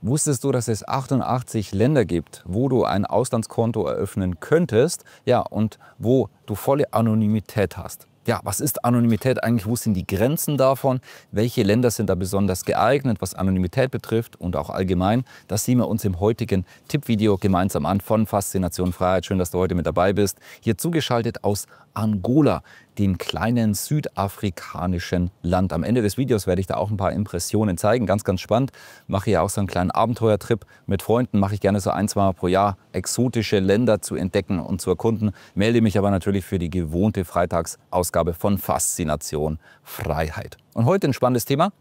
Wusstest du, dass es 88 Länder gibt, wo du ein Auslandskonto eröffnen könntest, ja, und wo du volle Anonymität hast? Ja, was ist Anonymität eigentlich? Wo sind die Grenzen davon? Welche Länder sind da besonders geeignet, was Anonymität betrifft und auch allgemein? Das sehen wir uns im heutigen Tippvideo gemeinsam an von Faszination Freiheit. Schön, dass du heute mit dabei bist. Hier zugeschaltet aus Angola, dem kleinen südafrikanischen Land. Am Ende des Videos werde ich da auch ein paar Impressionen zeigen. Ganz, ganz spannend. Mache ja auch so einen kleinen Abenteuertrip mit Freunden. Mache ich gerne so ein, zwei Mal pro Jahr, exotische Länder zu entdecken und zu erkunden. Melde mich aber natürlich für die gewohnte Freitagsausgabe von Faszination Freiheit. Und heute ein spannendes Thema.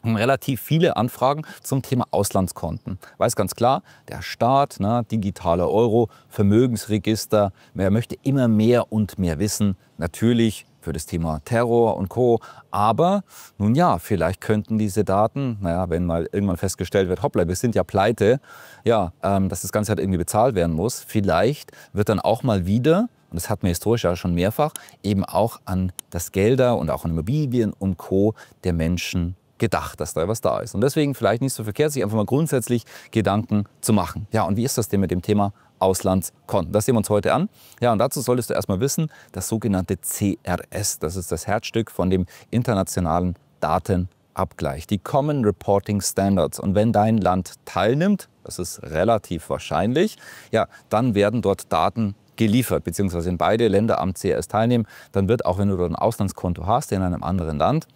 Relativ viele Anfragen zum Thema Auslandskonten. Weiß ganz klar, der Staat, digitaler Euro, Vermögensregister, wer möchte immer mehr und mehr wissen. Natürlich für das Thema Terror und Co. Aber nun ja, vielleicht könnten diese Daten, wenn mal irgendwann festgestellt wird, hoppla, wir sind ja pleite, dass das Ganze halt irgendwie bezahlt werden muss. Vielleicht wird dann auch mal wieder, und das hatten wir historisch ja schon mehrfach, eben auch an das Gelder und auch an Immobilien und Co. der Menschen gedacht, dass da was da ist. Und deswegen vielleicht nicht so verkehrt, sich einfach mal grundsätzlich Gedanken zu machen. Ja, und wie ist das denn mit dem Thema Auslandskonten? Das sehen wir uns heute an. Ja, und dazu solltest du erstmal wissen, das sogenannte CRS, das ist das Herzstück von dem internationalen Datenabgleich, die Common Reporting Standards. Und wenn dein Land teilnimmt, das ist relativ wahrscheinlich, ja, dann werden dort Daten geliefert, beziehungsweise wenn beide Länder am CRS teilnehmen, dann wird, auch wenn du dort ein Auslandskonto hast in einem anderen Land,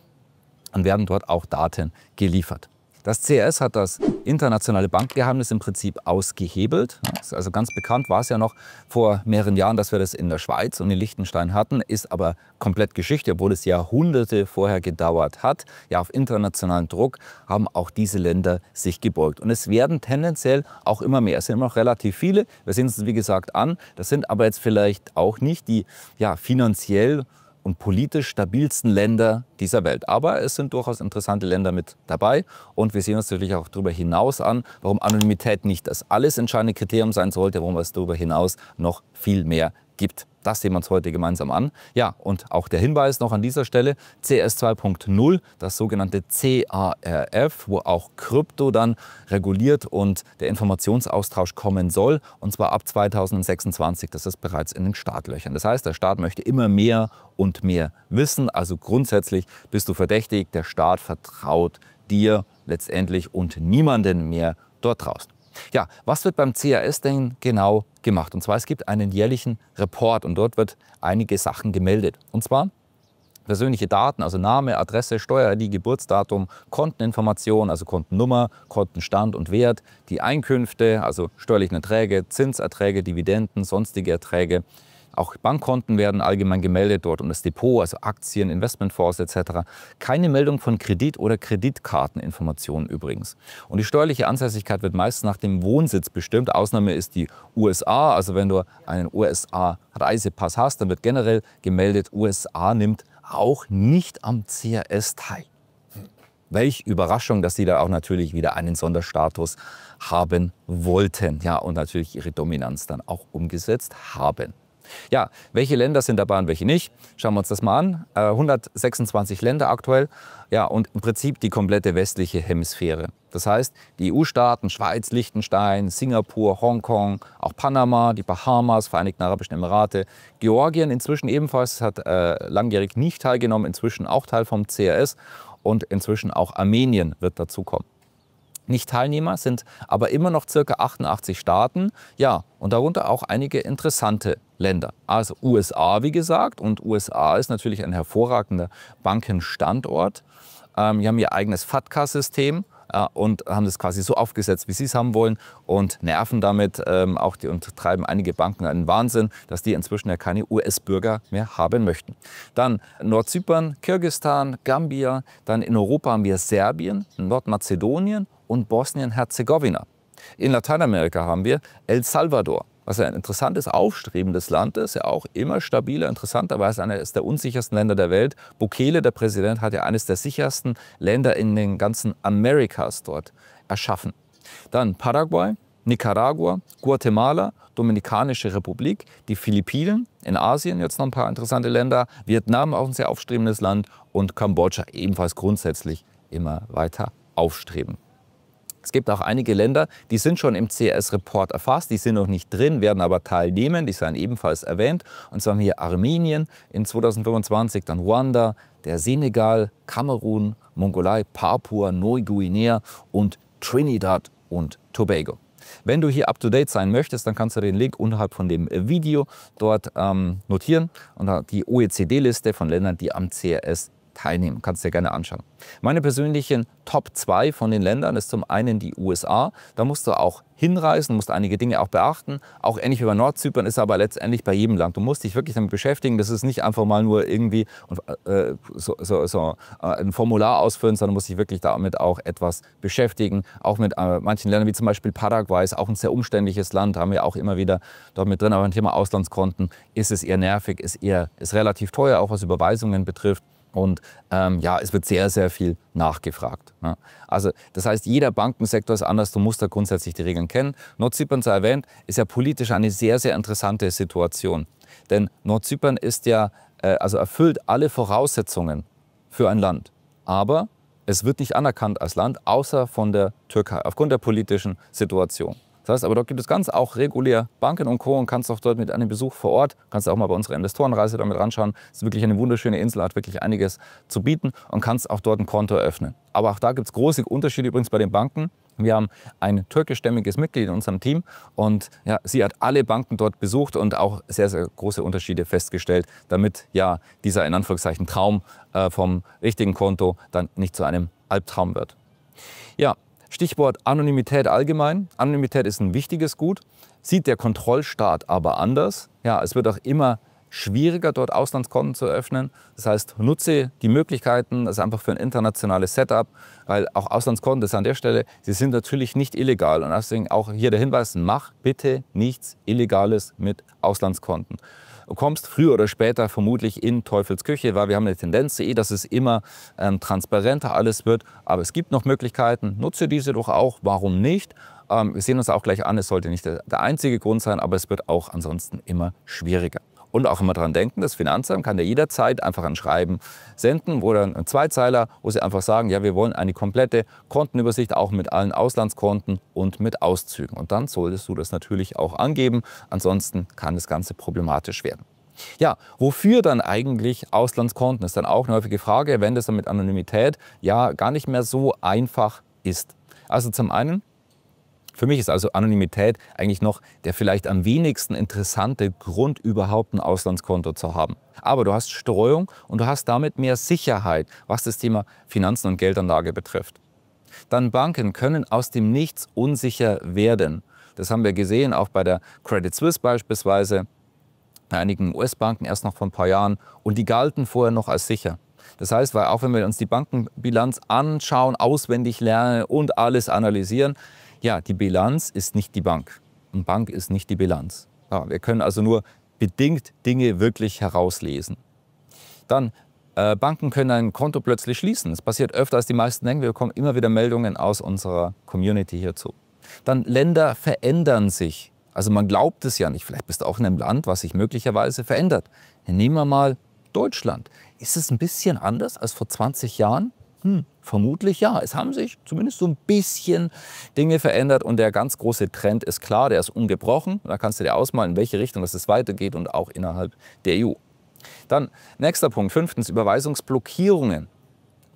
dann werden dort auch Daten geliefert. Das CRS hat das internationale Bankgeheimnis im Prinzip ausgehebelt. Also ganz bekannt war es ja noch vor mehreren Jahren, dass wir das in der Schweiz und in Liechtenstein hatten, ist aber komplett Geschichte, obwohl es Jahrhunderte vorher gedauert hat. Ja, auf internationalen Druck haben auch diese Länder sich gebeugt. Und es werden tendenziell auch immer mehr. Es sind immer noch relativ viele. Wir sehen es uns, wie gesagt, an. Das sind aber jetzt vielleicht auch nicht die finanziell und politisch stabilsten Länder dieser Welt. Aber es sind durchaus interessante Länder mit dabei. Und wir sehen uns natürlich auch darüber hinaus an, warum Anonymität nicht das alles entscheidende Kriterium sein sollte, warum es darüber hinaus noch viel mehr gibt. Das sehen wir uns heute gemeinsam an. Ja, und auch der Hinweis noch an dieser Stelle, CS 2.0, das sogenannte CARF, wo auch Krypto dann reguliert und der Informationsaustausch kommen soll. Und zwar ab 2026, das ist bereits in den Startlöchern. Das heißt, der Staat möchte immer mehr und mehr wissen. Also grundsätzlich bist du verdächtig, der Staat vertraut dir letztendlich und niemanden mehr dort draußen. Ja, was wird beim CAS denn genau gemacht? Und zwar, es gibt einen jährlichen Report und dort wird einige Sachen gemeldet. Und zwar persönliche Daten, also Name, Adresse, Steuer-ID, Geburtsdatum, Konteninformation, also Kontennummer, Kontenstand und Wert, die Einkünfte, also steuerlichen Erträge, Zinserträge, Dividenden, sonstige Erträge. Auch Bankkonten werden allgemein gemeldet dort und das Depot, also Aktien, Investmentfonds etc. Keine Meldung von Kredit- oder Kreditkarteninformationen übrigens. Und die steuerliche Ansässigkeit wird meist nach dem Wohnsitz bestimmt. Ausnahme ist die USA. Also wenn du einen USA-Reisepass hast, dann wird generell gemeldet, USA nimmt auch nicht am CRS teil. Welch Überraschung, dass sie da auch natürlich wieder einen Sonderstatus haben wollten. Ja, und natürlich ihre Dominanz dann auch umgesetzt haben. Ja, welche Länder sind dabei und welche nicht? Schauen wir uns das mal an. 126 Länder aktuell. Ja, und im Prinzip die komplette westliche Hemisphäre. Das heißt, die EU-Staaten, Schweiz, Liechtenstein, Singapur, Hongkong, auch Panama, die Bahamas, Vereinigten Arabischen Emirate, Georgien inzwischen ebenfalls, hat langjährig nicht teilgenommen, inzwischen auch Teil vom CRS und inzwischen auch Armenien wird dazukommen. Nicht-Teilnehmer sind aber immer noch ca. 88 Staaten, ja, und darunter auch einige interessante Länder. Also USA, wie gesagt, und USA ist natürlich ein hervorragender Bankenstandort. Die haben ihr eigenes FATCA-System und haben das quasi so aufgesetzt, wie sie es haben wollen und nerven damit und treiben einige Banken einen Wahnsinn, dass die inzwischen ja keine US-Bürger mehr haben möchten. Dann Nordzypern, Kirgisistan, Gambia, dann in Europa haben wir Serbien, Nordmazedonien und Bosnien-Herzegowina. In Lateinamerika haben wir El Salvador, was ein interessantes, aufstrebendes Land ist, ja auch immer stabiler, interessanterweise eines der unsichersten Länder der Welt. Bukele, der Präsident, hat ja eines der sichersten Länder in den ganzen Amerikas dort erschaffen. Dann Paraguay, Nicaragua, Guatemala, Dominikanische Republik, die Philippinen, in Asien jetzt noch ein paar interessante Länder, Vietnam, auch ein sehr aufstrebendes Land und Kambodscha, ebenfalls grundsätzlich immer weiter aufstreben. Es gibt auch einige Länder, die sind schon im CS-Report erfasst, die sind noch nicht drin, werden aber teilnehmen, die seien ebenfalls erwähnt. Und zwar haben wir hier Armenien in 2025, dann Ruanda, der Senegal, Kamerun, Mongolei, Papua, Neuguinea und Trinidad und Tobago. Wenn du hier up-to-date sein möchtest, dann kannst du den Link unterhalb von dem Video dort notieren und da die OECD-Liste von Ländern, die am CRS teilnehmen. Kannst du dir gerne anschauen. Meine persönlichen Top 2 von den Ländern ist zum einen die USA. Da musst du auch hinreisen, musst einige Dinge auch beachten. Auch ähnlich wie bei Nordzypern ist aber letztendlich bei jedem Land. Du musst dich wirklich damit beschäftigen. Das ist nicht einfach mal nur irgendwie ein Formular ausfüllen, sondern musst dich wirklich damit auch etwas beschäftigen. Auch mit manchen Ländern wie zum Beispiel Paraguay ist auch ein sehr umständliches Land. Haben wir auch immer wieder dort mit drin. Aber beim Thema Auslandskonten ist es eher nervig, ist relativ teuer, auch was Überweisungen betrifft. Und ja, es wird sehr, sehr viel nachgefragt. Ne? Also das heißt, jeder Bankensektor ist anders, du musst da grundsätzlich die Regeln kennen. Nordzypern, so erwähnt, ist ja politisch eine sehr, sehr interessante Situation. Denn Nordzypern ist ja, also erfüllt alle Voraussetzungen für ein Land. Aber es wird nicht anerkannt als Land, außer von der Türkei, aufgrund der politischen Situation. Das heißt, aber dort gibt es ganz auch regulär Banken und Co. und kannst auch dort mit einem Besuch vor Ort, kannst auch mal bei unserer Investorenreise damit ranschauen. Es ist wirklich eine wunderschöne Insel, hat wirklich einiges zu bieten und kannst auch dort ein Konto eröffnen. Aber auch da gibt es große Unterschiede übrigens bei den Banken. Wir haben ein türkischstämmiges Mitglied in unserem Team und ja, sie hat alle Banken dort besucht und auch sehr, sehr große Unterschiede festgestellt, damit ja dieser in Anführungszeichen Traum vom richtigen Konto dann nicht zu einem Albtraum wird. Ja, Stichwort Anonymität allgemein. Anonymität ist ein wichtiges Gut, sieht der Kontrollstaat aber anders. Ja, es wird auch immer schwieriger, dort Auslandskonten zu eröffnen. Das heißt, nutze die Möglichkeiten, das ist einfach für ein internationales Setup, weil auch Auslandskonten, das an der Stelle, sie sind natürlich nicht illegal. Und deswegen auch hier der Hinweis, mach bitte nichts Illegales mit Auslandskonten. Du kommst früher oder später vermutlich in Teufels Küche, weil wir haben eine Tendenz, dass es immer transparenter alles wird. Aber es gibt noch Möglichkeiten, nutze diese doch auch, warum nicht? Wir sehen uns auch gleich an, es sollte nicht der einzige Grund sein, aber es wird auch ansonsten immer schwieriger. Und auch immer daran denken, das Finanzamt kann dir jederzeit einfach ein Schreiben senden, wo dann ein Zweizeiler, wo sie einfach sagen, ja, wir wollen eine komplette Kontenübersicht, auch mit allen Auslandskonten und mit Auszügen. Und dann solltest du das natürlich auch angeben, ansonsten kann das Ganze problematisch werden. Ja, wofür dann eigentlich Auslandskonten? Ist dann auch eine häufige Frage, wenn das dann mit Anonymität ja gar nicht mehr so einfach ist. Also zum einen, für mich ist also Anonymität eigentlich noch der vielleicht am wenigsten interessante Grund, überhaupt ein Auslandskonto zu haben. Aber du hast Streuung und du hast damit mehr Sicherheit, was das Thema Finanzen und Geldanlage betrifft. Dann Banken können aus dem Nichts unsicher werden. Das haben wir gesehen, auch bei der Credit Suisse beispielsweise, bei einigen US-Banken erst noch vor ein paar Jahren. Und die galten vorher noch als sicher. Das heißt, weil auch wenn wir uns die Bankenbilanz anschauen, auswendig lernen und alles analysieren, ja, die Bilanz ist nicht die Bank. Eine Bank ist nicht die Bilanz. Ja, wir können also nur bedingt Dinge wirklich herauslesen. Dann, Banken können ein Konto plötzlich schließen. Das passiert öfter, als die meisten denken. Wir bekommen immer wieder Meldungen aus unserer Community hierzu. Dann, Länder verändern sich. Also man glaubt es ja nicht. Vielleicht bist du auch in einem Land, was sich möglicherweise verändert. Nehmen wir mal Deutschland. Ist es ein bisschen anders als vor 20 Jahren? Vermutlich ja. Es haben sich zumindest so ein bisschen Dinge verändert und der ganz große Trend ist klar, der ist ungebrochen. Da kannst du dir ausmalen, in welche Richtung es weitergeht und auch innerhalb der EU. Dann nächster Punkt, 5. Überweisungsblockierungen.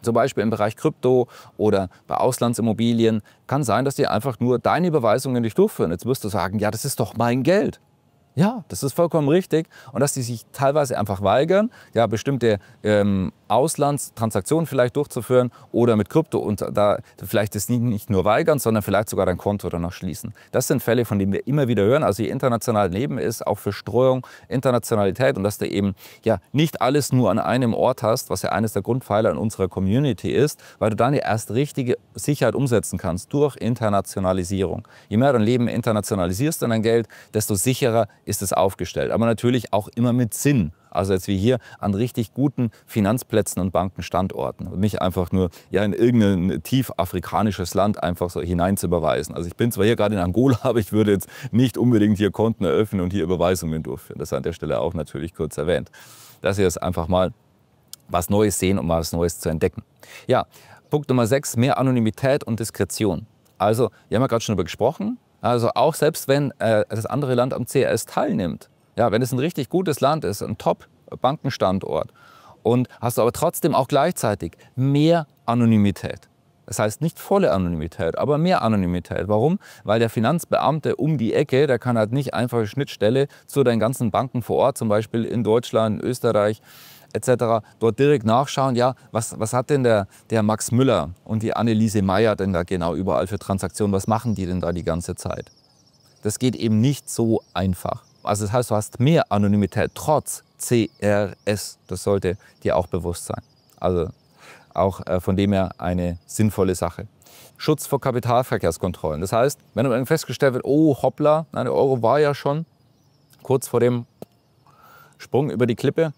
Zum Beispiel im Bereich Krypto oder bei Auslandsimmobilien kann sein, dass die einfach nur deine Überweisungen nicht durchführen. Jetzt wirst du sagen, ja, das ist doch mein Geld. Ja, das ist vollkommen richtig. Und dass die sich teilweise einfach weigern, ja, bestimmte Auslandstransaktionen vielleicht durchzuführen oder mit Krypto und da vielleicht das nicht nur weigern, sondern vielleicht sogar dein Konto danach schließen. Das sind Fälle, von denen wir immer wieder hören. Also je international Leben ist, auch für Streuung, Internationalität und dass du eben ja nicht alles nur an einem Ort hast, was ja eines der Grundpfeiler in unserer Community ist, weil du dann erst richtige Sicherheit umsetzen kannst durch Internationalisierung. Je mehr dein Leben internationalisierst in dein Geld, desto sicherer ist es aufgestellt. Aber natürlich auch immer mit Sinn. Also jetzt wie hier an richtig guten Finanzplätzen und Bankenstandorten und nicht einfach nur ja, in irgendein tief afrikanisches Land einfach so hinein zu überweisen. Also ich bin zwar hier gerade in Angola, aber ich würde jetzt nicht unbedingt hier Konten eröffnen und hier Überweisungen durchführen. Das ist an der Stelle auch natürlich kurz erwähnt. Das hier ist einfach mal was Neues sehen und mal was Neues zu entdecken. Ja, Punkt Nummer 6, mehr Anonymität und Diskretion. Also, wir haben ja gerade schon darüber gesprochen, also auch selbst wenn das andere Land am CRS teilnimmt, ja, wenn es ein richtig gutes Land ist, ein Top-Bankenstandort, und hast du aber trotzdem auch gleichzeitig mehr Anonymität. Das heißt nicht volle Anonymität, aber mehr Anonymität. Warum? Weil der Finanzbeamte um die Ecke, der kann halt nicht einfach eine Schnittstelle zu den ganzen Banken vor Ort, zum Beispiel in Deutschland, Österreich etc., dort direkt nachschauen, ja, was hat denn der Max Müller und die Anneliese Meyer denn da genau überall für Transaktionen, was machen die denn da die ganze Zeit? Das geht eben nicht so einfach. Also das heißt, du hast mehr Anonymität trotz CRS. Das sollte dir auch bewusst sein. Also auch von dem her eine sinnvolle Sache. Schutz vor Kapitalverkehrskontrollen. Das heißt, wenn dann festgestellt wird, oh hoppla, der Euro war ja schon kurz vor dem Sprung über die Klippe,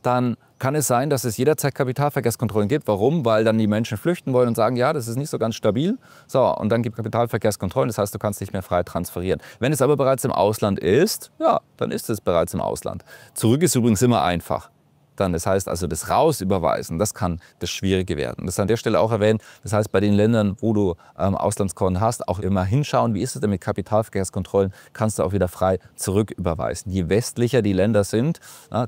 dann kann es sein, dass es jederzeit Kapitalverkehrskontrollen gibt. Warum? Weil dann die Menschen flüchten wollen und sagen, ja, das ist nicht so ganz stabil. So, und dann gibt es Kapitalverkehrskontrollen, das heißt, du kannst nicht mehr frei transferieren. Wenn es aber bereits im Ausland ist, ja, dann ist es bereits im Ausland. Zurück ist übrigens immer einfach. Dann, das heißt also, das Rausüberweisen, das kann das Schwierige werden. Das ist an der Stelle auch erwähnt. Das heißt, bei den Ländern, wo du Auslandskonten hast, auch immer hinschauen, wie ist es denn mit Kapitalverkehrskontrollen, kannst du auch wieder frei zurücküberweisen. Je westlicher die Länder sind,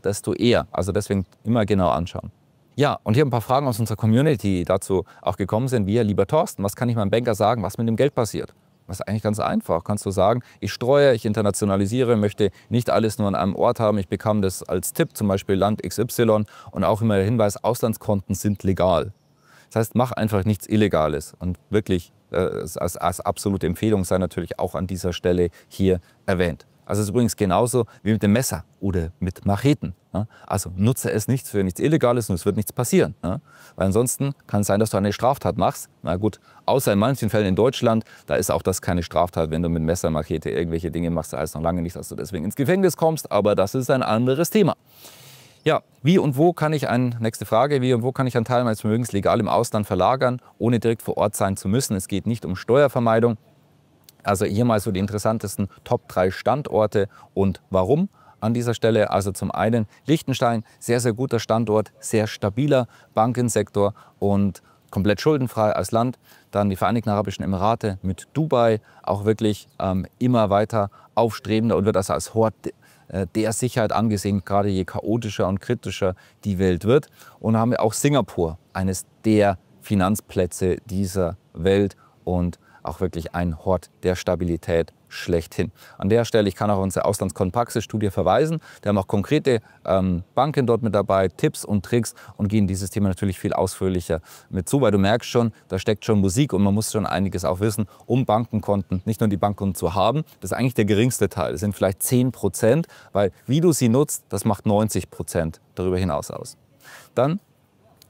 desto eher. Also deswegen immer genau anschauen. Ja, und hier ein paar Fragen aus unserer Community, die dazu auch gekommen sind. Wie, lieber Thorsten, was kann ich meinem Banker sagen, was mit dem Geld passiert? Das ist eigentlich ganz einfach. Kannst du sagen, ich streue, ich internationalisiere, möchte nicht alles nur an einem Ort haben. Ich bekam das als Tipp, zum Beispiel Land XY, und auch immer der Hinweis, Auslandskonten sind legal. Das heißt, mach einfach nichts Illegales. Und wirklich, als absolute Empfehlung sei natürlich auch an dieser Stelle hier erwähnt. Also es ist übrigens genauso wie mit dem Messer oder mit Macheten. Also nutze es nicht für nichts Illegales und es wird nichts passieren. Weil ansonsten kann es sein, dass du eine Straftat machst. Na gut, außer in manchen Fällen in Deutschland, da ist auch das keine Straftat, wenn du mit Messer, Machete irgendwelche Dinge machst. Da heißt noch lange nicht, dass du deswegen ins Gefängnis kommst, aber das ist ein anderes Thema. Ja, wie und wo kann ich nächste Frage, wie und wo kann ich einen Teil meines Vermögens legal im Ausland verlagern, ohne direkt vor Ort sein zu müssen? Es geht nicht um Steuervermeidung. Also hier mal so die interessantesten Top 3 Standorte und warum an dieser Stelle. Also zum einen Liechtenstein, sehr, sehr guter Standort, sehr stabiler Bankensektor und komplett schuldenfrei als Land. Dann die Vereinigten Arabischen Emirate mit Dubai, auch wirklich immer weiter aufstrebender und wird also als Hort der Sicherheit angesehen, gerade je chaotischer und kritischer die Welt wird. Und haben wir auch Singapur, eines der Finanzplätze dieser Welt und auch wirklich ein Hort der Stabilität schlechthin. An der Stelle, ich kann auch unsere Auslandskonten-Praxis-Studie verweisen. Da haben auch konkrete Banken dort mit dabei, Tipps und Tricks und gehen dieses Thema natürlich viel ausführlicher mit zu, weil du merkst schon, da steckt schon Musik und man muss schon einiges auch wissen, um Bankenkonten, nicht nur die Bankkonten zu haben. Das ist eigentlich der geringste Teil. Das sind vielleicht 10%, weil wie du sie nutzt, das macht 90% darüber hinaus aus. Dann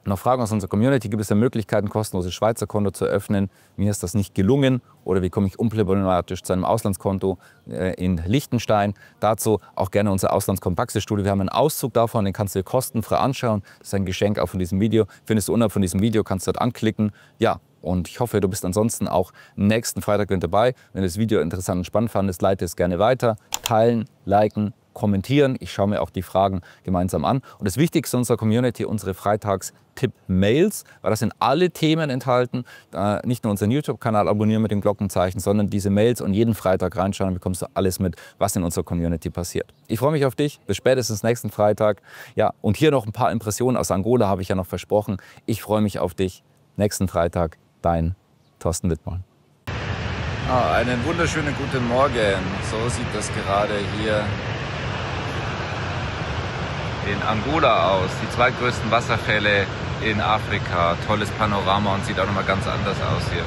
noch Fragen aus unserer Community. Gibt es ja Möglichkeiten, kostenloses Schweizer Konto zu eröffnen? Mir ist das nicht gelungen. Oder wie komme ich unproblematisch zu einem Auslandskonto in Liechtenstein? Dazu auch gerne unsere Auslandskonten-Praxis-Studie. Wir haben einen Auszug davon, den kannst du dir kostenfrei anschauen. Das ist ein Geschenk auch von diesem Video. Findest du unterhalb von diesem Video, kannst du dort anklicken. Ja, und ich hoffe, du bist ansonsten auch nächsten Freitag mit dabei. Wenn du das Video interessant und spannend fandest, leite es gerne weiter. Teilen, liken, kommentieren. Ich schaue mir auch die Fragen gemeinsam an. Und das Wichtigste unserer Community, unsere Freitags-Tipp-Mails, weil das sind alle Themen enthalten. Nicht nur unseren YouTube-Kanal abonnieren mit dem Glockenzeichen, sondern diese Mails und jeden Freitag reinschauen, dann bekommst du alles mit, was in unserer Community passiert. Ich freue mich auf dich. Bis spätestens nächsten Freitag. Ja, und hier noch ein paar Impressionen aus Angola, habe ich ja noch versprochen. Ich freue mich auf dich. Nächsten Freitag, dein Thorsten Wittmann. Einen wunderschönen guten Morgen. So sieht das gerade hier in Angola aus. Die zweitgrößten Wasserfälle in Afrika. Tolles Panorama und sieht auch nochmal ganz anders aus hier.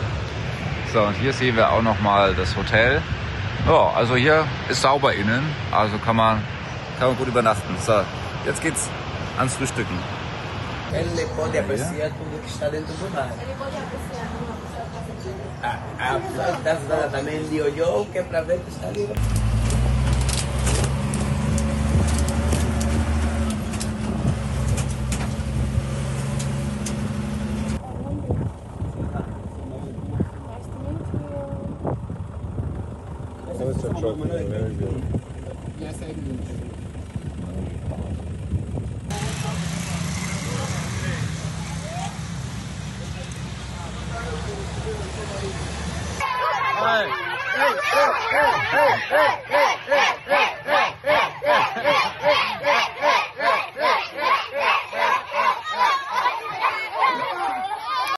So, und hier sehen wir auch nochmal das Hotel. Ja, also hier ist sauber innen, also kann man gut übernachten. So, jetzt geht's ans Frühstücken. Ele pode apreciar tudo que está dentro do mar. A também ele olhou que é para ver que está ali. hey, hey, hey, hey, hey.